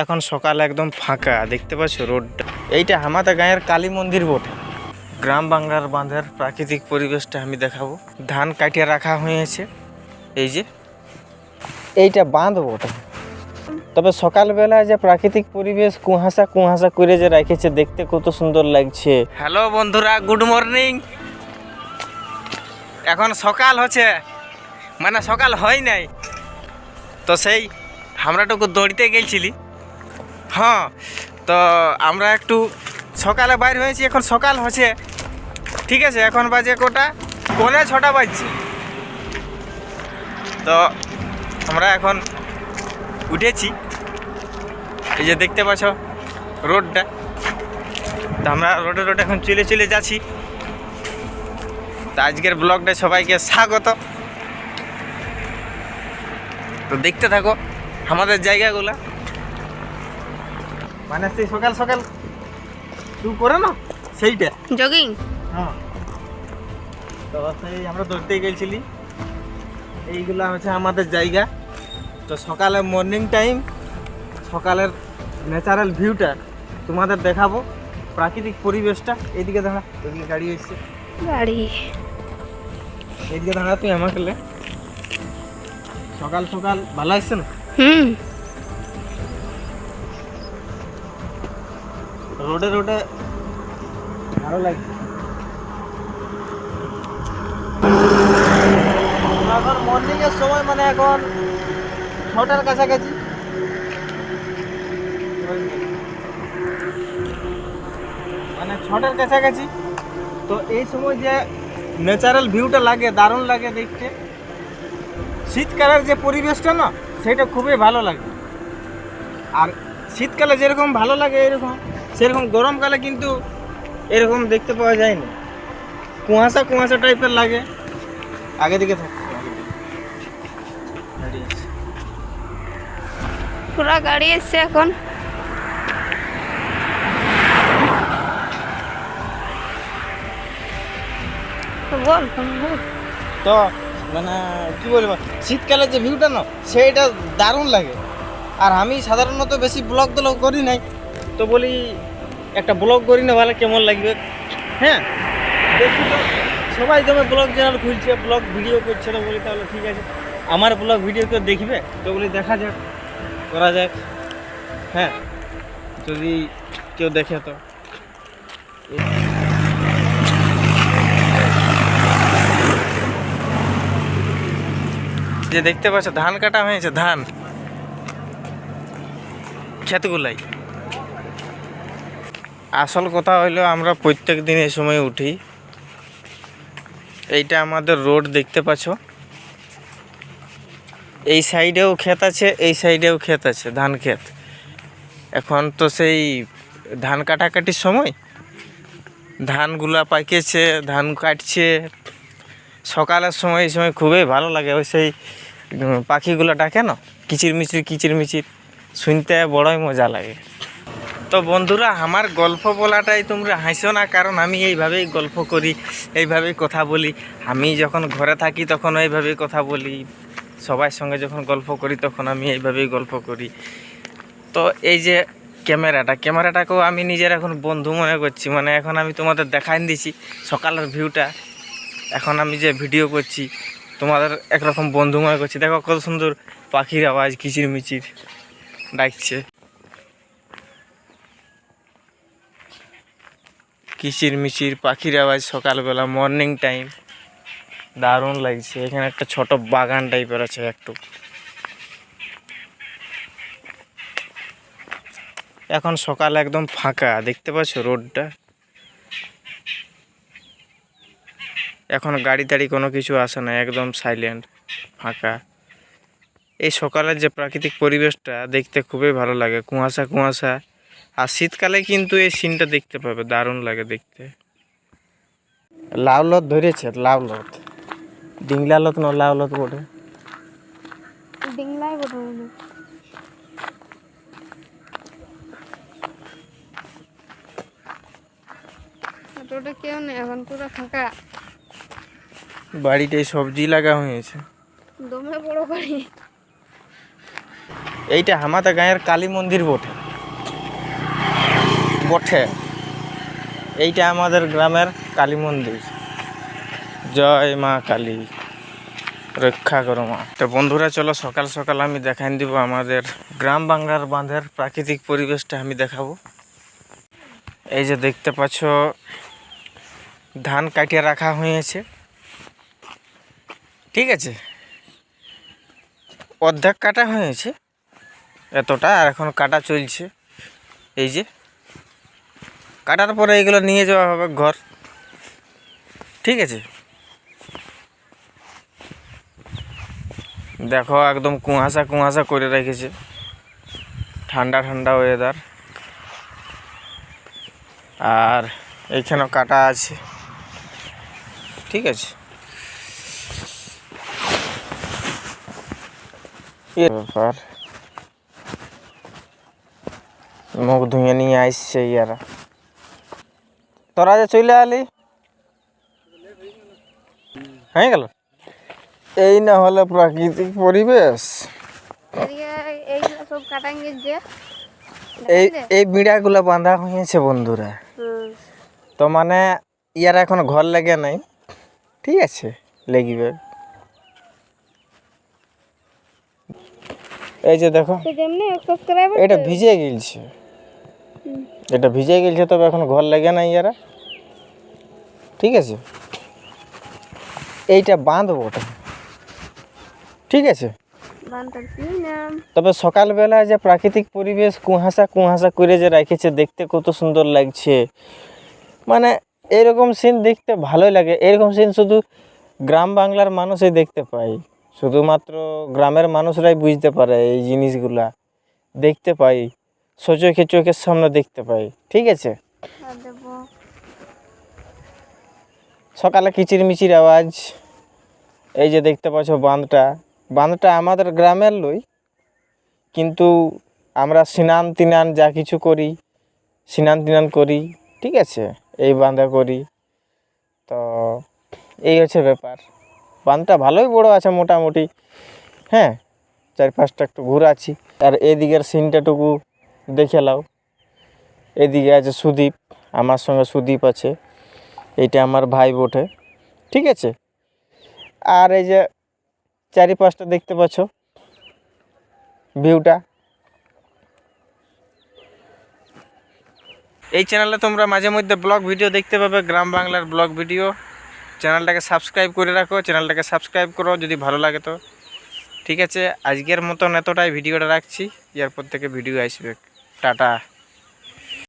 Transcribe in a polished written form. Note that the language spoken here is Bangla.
এখন সকাল একদম ফাঁকা দেখতে পাচ্ছ রোডটা। এইটা আমাদের গাঁয়ের কালী মন্দির বটে। গ্রাম বাংলার বাঁধের প্রাকৃতিক পরিবেশটা আমি দেখাবো। ধান কাটিয়ে রাখা হয়েছে, এই যে এইটা বাঁধ বটে। তবে সকালবেলায় যে প্রাকৃতিক পরিবেশ কুয়াশা কুয়াশা করে যে রেখেছে, দেখতে কত সুন্দর লাগছে। হ্যালো বন্ধুরা, গুড মর্নিং। এখন সকাল হচ্ছে, মানে সকাল হয় নাই তো সেই আমরাটুকু দৌড়িতে গেছিলি। হ্যাঁ, তো আমরা একটু সকালে বাইর হয়েছি। এখন সকাল হচ্ছে, ঠিক আছে। এখন বাজে কোটা, 6:45 বাজছে। তো আমরা এখন উঠেছি, এই যে দেখতে পাচ্ছ রোডটা। তো আমরা রোডে এখন চলে যাচ্ছি। তো আজকের ব্লগটা সবাইকে স্বাগত। তো দেখতে থাকো আমাদের জায়গাগুলা, মানে সেই সকাল সকাল তুই করে না সেইটা জগিং। হ্যাঁ, তো সেই আমরা দৌড়তে গেছিলি। এইগুলা হচ্ছে আমাদের জায়গা। তো সকালে মর্নিং টাইম, সকালের ন্যাচারাল ভিউটা তোমাদের দেখাবো, প্রাকৃতিক পরিবেশটা। এইদিকে দাঁড়া, ওইদিকে গাড়ি এসছে, গাড়ি এইদিকে দাঁড়া। তুই আমাকে লে, সকাল সকাল ভালো আসছে না? রোডে ভালো লাগছে। এখন মর্নিং এর সময়, মানে এখন 6টার কাছাকাছি। মানে 6টার কাছাকাছি। তো এই সময় যে ন্যাচারাল ভিউটা লাগে, দারুণ লাগে দেখতে। শীতকালের যে পরিবেশটা না, সেটা খুবই ভালো লাগে। আর শীতকালে যেরকম ভালো লাগে এরকম, সেরকম গরমকালে কিন্তু এরকম দেখতে পাওয়া যায় না। কুয়াশা কুয়াশা টাইপের লাগে। আগে দিকে থাকছে, পুরা গাড়ি এসছে এখন। বল তো মানে কি বলবো, শীতকালে যে ভিউটা না, সেইটা দারুণ লাগে। আর আমি সাধারণত বেশি ব্লগ করি নাই, তো বলি একটা ব্লগ করি না, ভালো কেমন লাগবে। হ্যাঁ, দেখি তো সবাই জমে ব্লগ চ্যানেল খুলছে, ব্লগ ভিডিও করছে। না বলি তাহলে ঠিক আছে, আমার ব্লগ ভিডিও কেউ দেখবে? তো বলি দেখা যাক, করা যাক। হ্যাঁ, যদি কেউ দেখে তো। যে দেখতে পাচ্ছ ধান কাটা হয়েছে, ধান ক্ষেতগুলাই। আসল কথা হইলো আমরা প্রত্যেক দিন এই সময় উঠি। এইটা আমাদের রোড দেখতে পাচ্ছ, এই সাইডেও ক্ষেত আছে, এই সাইডেও ক্ষেত আছে, ধান ক্ষেত। এখন তো সেই ধান কাটাকাটির সময়, ধানগুলা পাকেছে, ধান কাটছে। সকালের সময় এই সময় খুবই ভালো লাগে। ওই সেই পাখিগুলো ডাকে না, কিচিরমিচির শুনতে বড়ই মজা লাগে। তো বন্ধুরা, আমার গল্প বলাটাই তোমরা হাসো না, কারণ আমি এইভাবেই গল্প করি, এইভাবেই কথা বলি। আমি যখন ঘরে থাকি তখন এইভাবেই কথা বলি, সবার সঙ্গে যখন গল্প করি তখন আমি এইভাবেই গল্প করি। তো এই যে ক্যামেরাটাকেও আমি নিজের এখন বন্ধু মনে করছি। মানে এখন আমি তোমাদের দেখাই দিছি সকালের ভিউটা। এখন আমি যে ভিডিও করছি, তোমাদের একরকম বন্ধু মনে করছি। দেখো কত সুন্দর পাখির আওয়াজ, কিচিরমিচির ডাকছে, কিচিরমিচির পাখির আওয়াজ সকালবেলা মর্নিং টাইম, দারুণ লাগছে। এখানে একটা ছোট বাগান টাইপের আছে একটু। এখন সকাল একদম ফাঁকা দেখতে পাচ্ছ রোডটা। এখন গাড়ি টাড়ি কোনো কিছু আসে না, একদম সাইলেন্ট ফাঁকা। এই সকালের যে প্রাকৃতিক পরিবেশটা দেখতে খুবই ভালো লাগে, কুয়াশা কুয়াশা। আর শীতকালে কিন্তু এই সিনটা দেখতে পাবে, দারুণ লাগে দেখতে। লাউলত ধরেছে, লাউলত, ডিংলা লত না লাউলত বটে। ডিংলাই বটে। রোডে কেউ নেই এখন, পুরো ফাঁকা। বাড়িটায় সবজি লাগা হয়েছে, দমে বড় বাড়ি। এইটা আমাদের গাঁয়ের কালী মন্দির বটে এইটা আমাদের গ্রামের কালী মন্দির। জয় মা কালী, রক্ষা করো মা। তো বন্ধুরা চলো সকাল সকাল আমি দেখাই দিব আমাদের গ্রাম বাংলার বাঁধের প্রাকৃতিক পরিবেশটা আমি দেখাবো। এই যে দেখতে পাচ্ছ ধান কাটিয়ে রাখা হয়েছে, ঠিক আছে, অর্ধেক কাটা হয়েছে এতটা, আর এখন কাটা চলছে। এই যে কাটার পরে এগুলো নিয়ে যাওয়া হবে ঘর, ঠিক আছে। দেখো একদম কুয়াশা কুয়াশা করে রেখেছে, ঠান্ডা ঠান্ডা ওয়েদার। আর এইখানেও কাটা আছে, ঠিক আছে। এ ব্যাপার, মুখ ধুয়ে নিয়ে আসছে ইয়ারা। তোরা যে চলে আলি হয়ে গেল, এই না হলে প্রাকৃতিক পরিবেশ। এদিকে এইগুলো সব কাটান গেছে। এই বিড়াগুলো বাঁধা হয়েছে বন্ধুরা। তো মানে ইয়ার এখন ঘর লাগে নাই, ঠিক আছে, লেগিবে। এই যে দেখো এটা ভিজে গেলছে, এটা ভিজে গেলছে, তবে এখন ঘর লাগে নাই ইয়ারা, ঠিক আছে। এইটা বাঁধবো ওটা, ঠিক আছে। তবে সকালবেলা যে প্রাকৃতিক পরিবেশ কুয়াশা কুয়াশা করে যে রেখেছে, দেখতে কত সুন্দর লাগছে। মানে এরকম সিন দেখতে ভালোই লাগে। এরকম সিন শুধু গ্রাম বাংলার মানুষই দেখতে পায়, শুধুমাত্র গ্রামের মানুষরাই বুঝতে পারে এই জিনিসগুলা, দেখতে পাই চোখের সামনে দেখতে পাই, ঠিক আছে। সকালে কিচিরমিচির আওয়াজ। এই যে দেখতে পাচ্ছ বাঁধটা আমাদের গ্রামের লই, কিন্তু আমরা স্নান তিনান যা কিছু করি, স্নান তিনান করি, ঠিক আছে, এই বাঁধে করি। তো এই হচ্ছে ব্যাপার। বাঁধটা ভালোই বড় আছে মোটামুটি, হ্যাঁ, 4-5টা একটু ঘুরাচ্ছি। আর এদিকের সিনটাটুকু দেখে নাও। এদিকে আছে সুদীপ, আমার সঙ্গে সুদীপ আছে, এইটা আমার ভাই বটে, ঠিক আছে। আর এই যে 4-5টা দেখতে পাচ্ছ ভিউটা। এই চ্যানেলে তোমরা মাঝে মধ্যে ব্লগ ভিডিও দেখতে পাবে, গ্রাম বাংলার ব্লগ ভিডিও। চ্যানেলটাকে সাবস্ক্রাইব করে রাখো, চ্যানেলটাকে সাবস্ক্রাইব করো যদি ভালো লাগে তো, ঠিক আছে। আজকের মতন এতটাই, ভিডিওটা রাখছি, এরপর থেকে ভিডিও আসবে। টাটা।